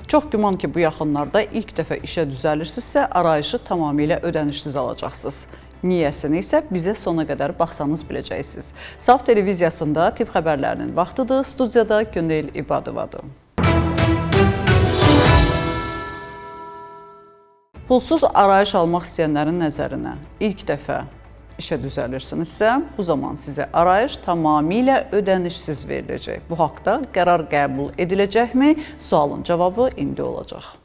Çox güman ki, bu yaxınlarda ilk dəfə işə düzəlirsinizsə, arayışı tamamilə ödənişsiz alacaqsınız. Niyəsini isə bizə sona qədər baxsanız biləcəksiniz. Saf televiziyasında tibb xəbərlərinin vaxtıdır. Studiyada Günel İbadovadır. Pulsuz arayış almaq istəyənlərin nəzərinə ilk dəfə işə düzəlirsinizsə, bu zaman sizə arayış tamamilə ödənişsiz veriləcək. Bu haqda qərar qəbul ediləcəkmi? Sualın cavabı indi olacaq.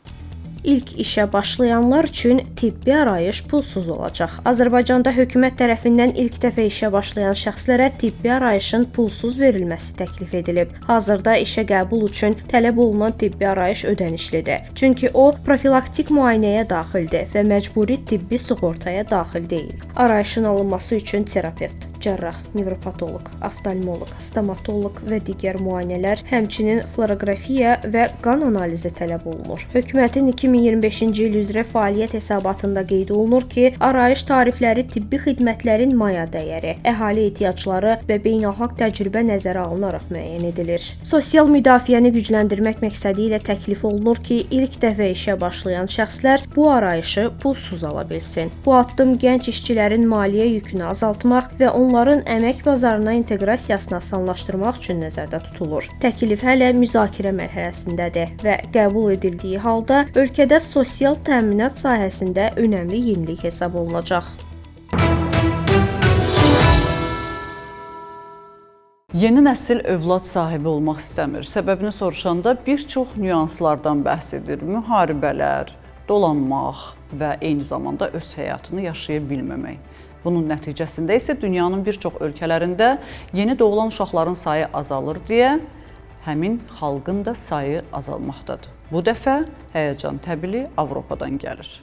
İlk işə başlayanlar üçün tibbi arayış pulsuz olacaq. Azərbaycanda hökumət tərəfindən ilk dəfə işə başlayan şəxslərə tibbi arayışın pulsuz verilməsi təklif edilib. Hazırda işə qəbul üçün tələb olunan tibbi arayış ödənişlidir. Çünki o, profilaktik müayinəyə daxildir və məcburi tibbi sığortaya daxil deyil. Arayışın alınması üçün terapevt, cərrah, nevropatoloq, oftalmoloq, stomatoloq və digər müayinələr, həmçinin fluorografiya və qan analizi tələb olunur. Hökumətin 2025-ci il üzrə fəaliyyət hesabatında qeyd olunur ki, arayış tarifləri tibbi xidmətlərin maya dəyəri, əhali ehtiyacları və beynəlxalq təcrübə nəzərə alınaraq müəyyən edilir. Sosial müdafiəni gücləndirmək məqsədi ilə təklif olunur ki, ilk dəfə işə başlayan şəxslər bu arayışı pulsuz ala bilsin. Bu addım gənc işçilərin maliyyə yükünü azaltmaq və onların əmək bazarına inteqrasiyasını asanlaşdırmaq üçün nəzərdə tutulur. Təklif hələ müzakirə mərhələsindədir və qəbul edildiyi halda ölkədə sosial təminat sahəsində önəmli yenilik hesab olunacaq. Yeni nəsil övlad sahibi olmaq istəmir. Səbəbini soruşanda bir çox nüanslardan bəhs edir. Müharibələr, dolanmaq və eyni zamanda öz həyatını yaşaya bilməmək. Bunun nəticəsində isə dünyanın bir çox ölkələrində yeni doğulan uşaqların sayı azalır deyə həmin xalqın da sayı azalmaqdadır. Bu dəfə həyəcan təbili Avropadan gəlir.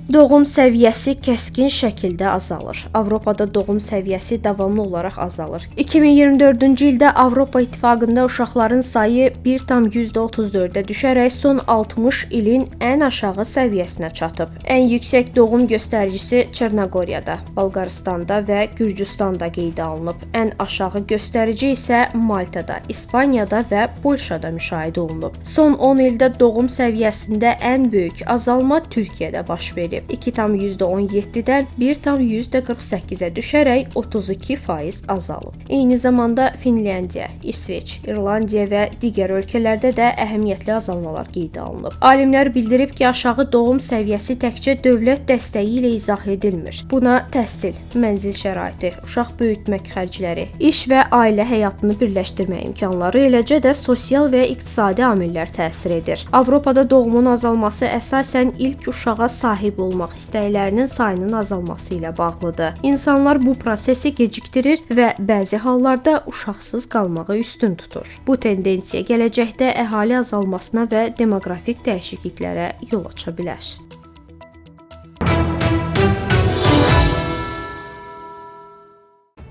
Doğum səviyyəsi kəskin şəkildə azalır. Avropada doğum səviyyəsi davamlı olaraq azalır. 2024-cü ildə Avropa İttifaqında uşaqların sayı 1,34-ə düşərək son 60 ilin ən aşağı səviyyəsinə çatıb. Ən yüksək doğum göstəricisi Çernogoriyada, Bolqarıstanda və Gürcüstanda qeydə alınıb. Ən aşağı göstərici isə Maltada, İspaniyada və Polşada müşahidə olunub. Son 10 ildə doğum səviyyəsində ən böyük azalma Türkiyədə baş verib. 2,17-dən 1,48-ə düşərək 32% azalıb. Eyni zamanda Finlandiya, İsveç, İrlandiya və digər ölkələrdə də əhəmiyyətli azalmalar qeydə alınıb. Alimlər bildirib ki, aşağı doğum səviyyəsi təkcə dövlət dəstəyi ilə izah edilmir. Buna təhsil, mənzil şəraiti, uşaq böyütmək xərcləri, iş və ailə həyatını birləşdirmə imkanları, eləcə də sosial və iqtisadi amillər təsir edir. Avropada doğumun azalması əsasən ilk uşağa sahib olmaq istəklərinin sayının azalması ilə bağlıdır. İnsanlar bu prosesi gecikdirir və bəzi hallarda uşaqsız qalmağı üstün tutur. Bu tendensiya gələcəkdə əhali azalmasına və demoqrafik dəyişikliklərə yol aça bilər.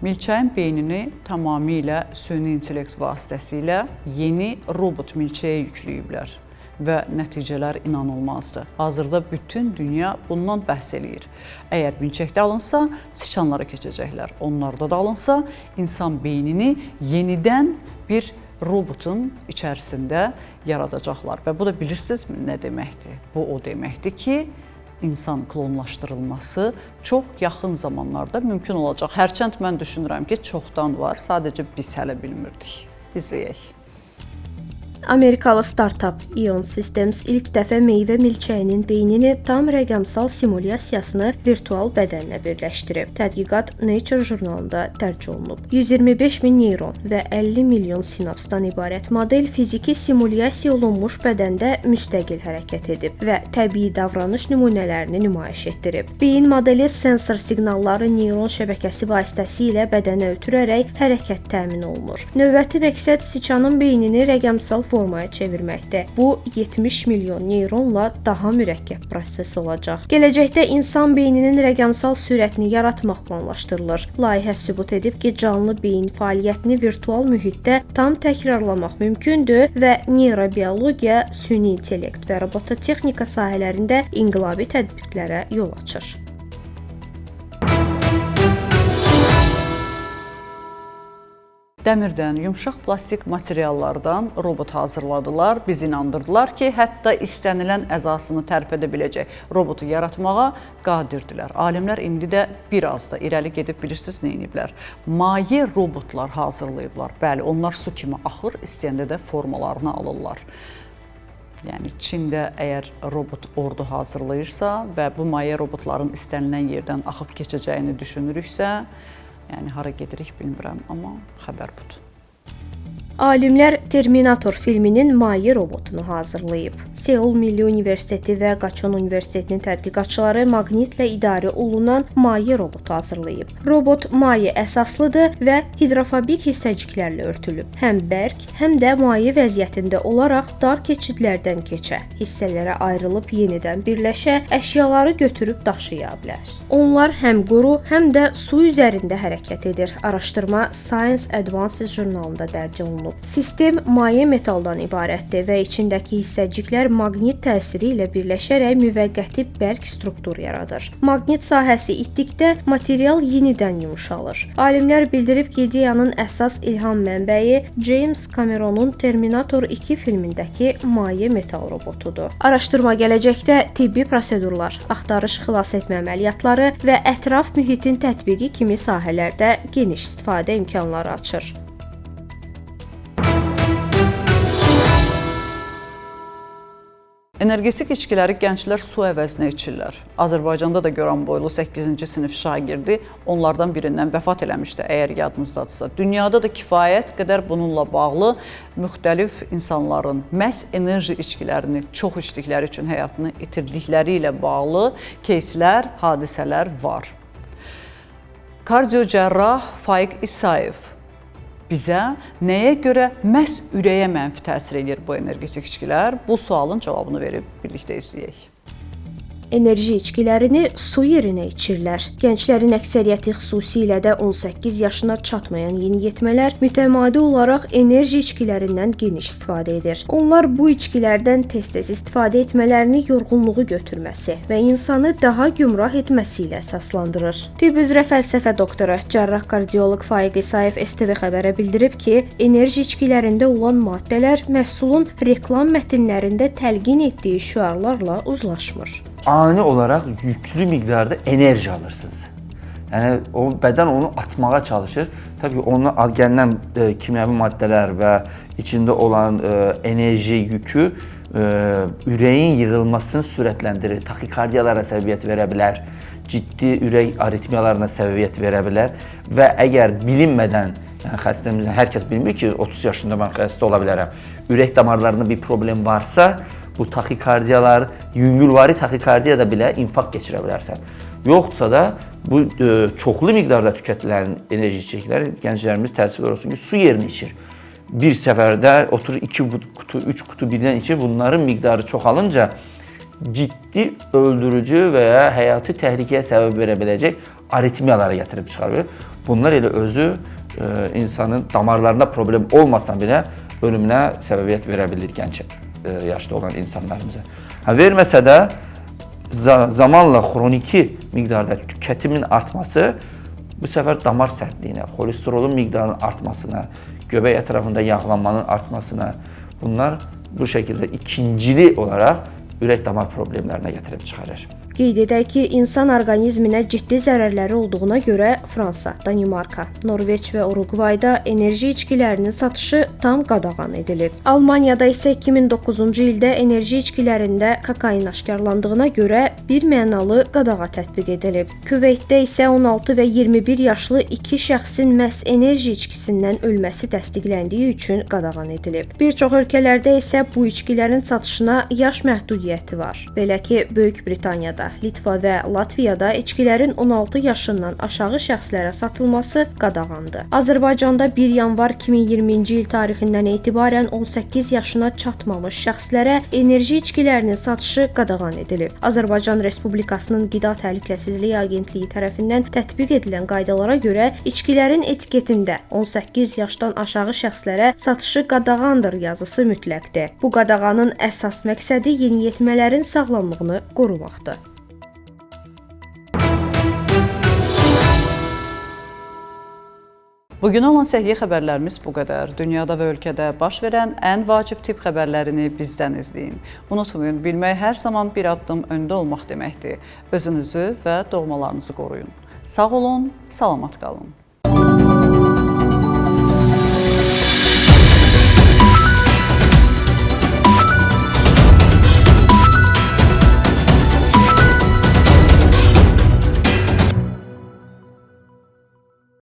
Milçəyin beynini tamamilə süni intellekt vasitəsilə yeni robot milçəyə yükləyiblər və nəticələr inanılmazdır. Hazırda bütün dünya bundan bəhs eləyir. Əgər milçəkdə alınsa, siçanlara keçəcəklər. Onlarda da alınsa, insan beynini yenidən bir robotun içərisində yaradacaqlar. Və bu da bilirsinizmi nə deməkdir? Bu o deməkdir ki, insan klonlaşdırılması çox yaxın zamanlarda mümkün olacaq. Hərçənd mən düşünürəm ki, çoxdan var, sadəcə biz hələ bilmirdik. İzləyək. Amerikalı startap Ion Systems ilk dəfə meyvə milçəyinin beynini tam rəqəmsal simulyasiyasını virtual bədənlə birləşdirib. Tədqiqat Nature jurnalında dərc olunub. 125 min neyron və 50 milyon sinapsdan ibarət model fiziki simulyasiya olunmuş bədəndə müstəqil hərəkət edib və təbii davranış nümunələrini nümayiş etdirib. Beyin modeli sensor siqnalları neyron şəbəkəsi vasitəsilə bədənə ötürərək hərəkət təmin olunur. Növbəti məqsəd siçanın beynini rəqəmsal formaya çevirməkdə. Bu 70 milyon neyronla daha mürəkkəb proses olacaq. Gələcəkdə insan beyninin rəqəmsal sürətini yaratmaq planlaşdırılır. Layihə sübut edib ki, canlı beyin fəaliyyətini virtual mühitdə tam təkrarlamaq mümkündür və neyrobiologiya, süni intellekt və robototexnika sahələrində inqilabi tətbiqlərə yol açır. Dəmirdən, yumşaq plastik materiallardan robot hazırladılar. Biz inandırdılar ki, hətta istənilən əzasını tərpədə biləcək robotu yaratmağa qadirdirlər. Alimlər indi də biraz da irəli gedib bilirsiniz nə ediblər? Maye robotlar hazırlayıblar. Bəli, onlar su kimi axır, istəyəndə də formalarını alırlar. Yəni Çində əgər robot ordu hazırlayırsa və bu maye robotların istənilən yerdən axıb keçəcəyini düşünürüksə, yəni hara gedirik bilmirəm, amma xəbər budur. Alimlər Terminator filminin maye robotunu hazırlayıb. Seul Milli Universiteti və Qaçon Universitetinin tədqiqatçıları maqnitlə idarə olunan maye robotu hazırlayıb. Robot maye əsaslıdır və hidrofobik hissəciklərlə örtülüb. Həm bərk, həm də maye vəziyyətində olaraq dar keçidlərdən keçə, hissələrə ayrılıb yenidən birləşə, əşyaları götürüb daşıya bilər. Onlar həm quru, həm də su üzərində hərəkət edir. Araşdırma Science Advances jurnalında dərc olunub. Sistem maye metaldan ibarətdir və içindəki hissəciklər maqnit təsiri ilə birləşərək müvəqqəti bərk struktur yaradır. Maqnit sahəsi itdikdə material yenidən yumşalır. Alimlər bildirib ki, ideyanın əsas ilham mənbəyi James Cameronun Terminator 2 filmindəki maye metal robotudur. Araşdırma gələcəkdə tibbi prosedurlar, axtarış xilas etmə əməliyyatları və ətraf mühitin tətbiqi kimi sahələrdə geniş istifadə imkanları açır. Energetik içkiləri gənclər su əvəzinə içirlər. Azərbaycanda da Goranboylu 8-ci sinif şagirdi onlardan birindən vəfat eləmişdi, əgər yadınızdadırsa. Dünyada da kifayət qədər bununla bağlı müxtəlif insanların məhz enerji içkilərini çox içdikləri üçün həyatını itirdikləri ilə bağlı keyslər, hadisələr var. Kardiocərrah Faiq İsayev bizə nəyə görə məhz ürəyə mənfi təsir edir bu energetik içkilər? Bu sualın cavabını verib birlikdə izləyək. Enerji içkilərini su yerinə içirlər. Gənclərin əksəriyyəti, xüsusilə də 18 yaşına çatmayan yeniyetmələr mütəmadi olaraq enerji içkilərindən geniş istifadə edir. Onlar bu içkilərdən tez-tez istifadə etmələrini yorğunluğu götürməsi və insanı daha gümrah etməsi ilə əsaslandırır. Tibb üzrə fəlsəfə doktoru, cərrah kardioloq Faiq İsayev STV xəbərə bildirib ki, enerji içkilərində olan maddələr məhsulun reklam mətnlərində təlqin etdiyi şüarlarla uzlaşmır. Ani olaraq yüklü miqdarda enerji alırsınız. Yəni o bədən onu atmağa çalışır. Təbii ki, onun gələn kimyəvi maddələr və içində olan enerji yükü ürəyin yığılmasını sürətləndirir. Taxikardiyalara səbəbiyyət verə bilər, ciddi ürək aritmiyalarına səbəbiyyət verə bilər və əgər bilinmədən, yəni xəstəmizin hər kəs bilmir ki, 30 yaşında mən xəstə ola bilərəm. Ürək damarlarında bir problem varsa, bu taxikardiyalar, yüngülvari taxikardiyada belə infarkt keçirə bilərsən. Yoxsa da bu çoxlu miqdarda tükətilən enerji içecəkləri gənclərimiz təəssüf olsun ki, su yerinə içir. Bir səfərdə oturur 2 qutu, 3 qutu birdən içir. Bunların miqdarı çoxalınca ciddi öldürücü və ya həyati təhlükəyə səbəb verə biləcək aritmiyalara gətirib çıxarır. Bunlar elə özü insanın damarlarında problem olmasa belə ölümünə səbəbiyyət verə bilir gənc yaşda olan insanlarımıza. Verməsə də zamanla xroniki miqdarda tükətimin artması bu səfər damar sərtliyinə, xolesterolun miqdarının artmasına, göbək ətrafında yağlanmanın artmasına, bunlar bu şəkildə ikincili olaraq ürək damar problemlərinə gətirib çıxarır. Qeyd edək ki, insan orqanizminə ciddi zərərləri olduğuna görə Fransa, Danimarka, Norveç və Uruqvayda enerji içkilərinin satışı tam qadağan edilib. Almaniyada isə 2009-cu ildə enerji içkilərində kokain aşkarlandığına görə birmənalı qadağa tətbiq edilib. Küveytdə isə 16 və 21 yaşlı 2 şəxsin məhz enerji içkisindən ölməsi təsdiqləndiyi üçün qadağan edilib. Bir çox ölkələrdə isə bu içkilərin satışına yaş məhdudiyyəti var. Belə ki, Böyük Britaniyada, Litva və Latviyada içkilərin 16 yaşından aşağı şəxslərə satılması qadağandır. Azərbaycanda 1 yanvar 2020-ci il tarixindən etibarən 18 yaşına çatmamış şəxslərə enerji içkilərinin satışı qadağan edilib. Azərbaycan Respublikasının Qida Təhlükəsizliyi Agentliyi tərəfindən tətbiq edilən qaydalara görə içkilərin etiketində 18 yaşdan aşağı şəxslərə satışı qadağandır yazısı mütləqdir. Bu qadağanın əsas məqsədi yeniyetmələrin sağlamlığını qorumaqdır. Bugün olan səhiyyə xəbərlərimiz bu qədər. Dünyada və ölkədə baş verən ən vacib tibb xəbərlərini bizdən izləyin. Unutmayın, bilmək hər zaman bir addım öndə olmaq deməkdir. Özünüzü və doğmalarınızı qoruyun. Sağ olun, salamat qalın.